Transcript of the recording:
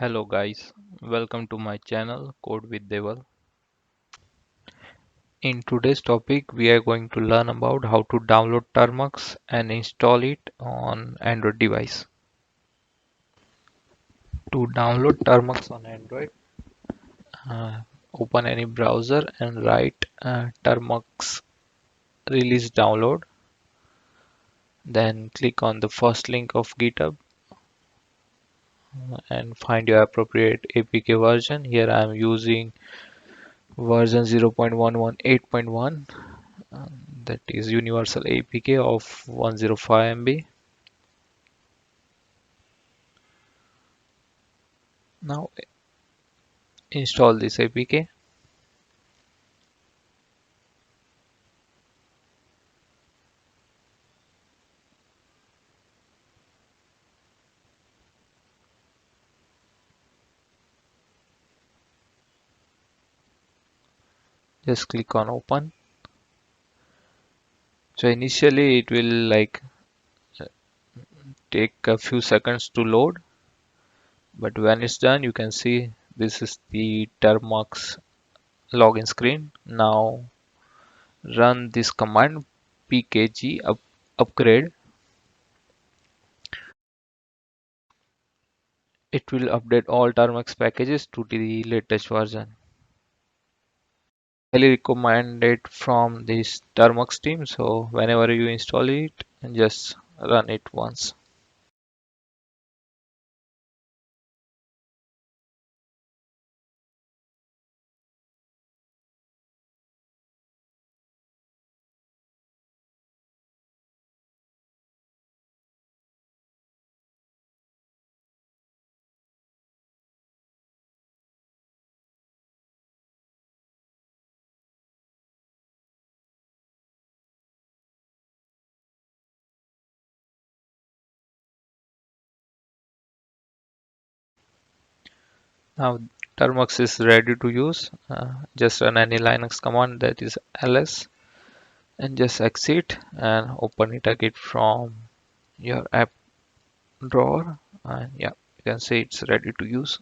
Hello guys, welcome to my channel Code with Deval. In today's topic, we are going to learn about how to download Termux and install it on Android device. To download Termux on Android, uh, open any browser and write Termux release download. Then click on the first link of GitHub and find your appropriate APK version. Here I am using version 0.118.1. That is universal APK of 105 MB. Now install this APK. Just click on open. So initially it will take a few seconds to load, but when it's done you can see this is the Termux login screen. Now run this command pkg upgrade. It will update all Termux packages to the latest version. Highly recommended from this Termux team. So whenever you install it, just run it once. Now Termux is ready to use. Just run any Linux command, that is ls, and just exit and open it again from your app drawer. And yeah, you can see it's ready to use.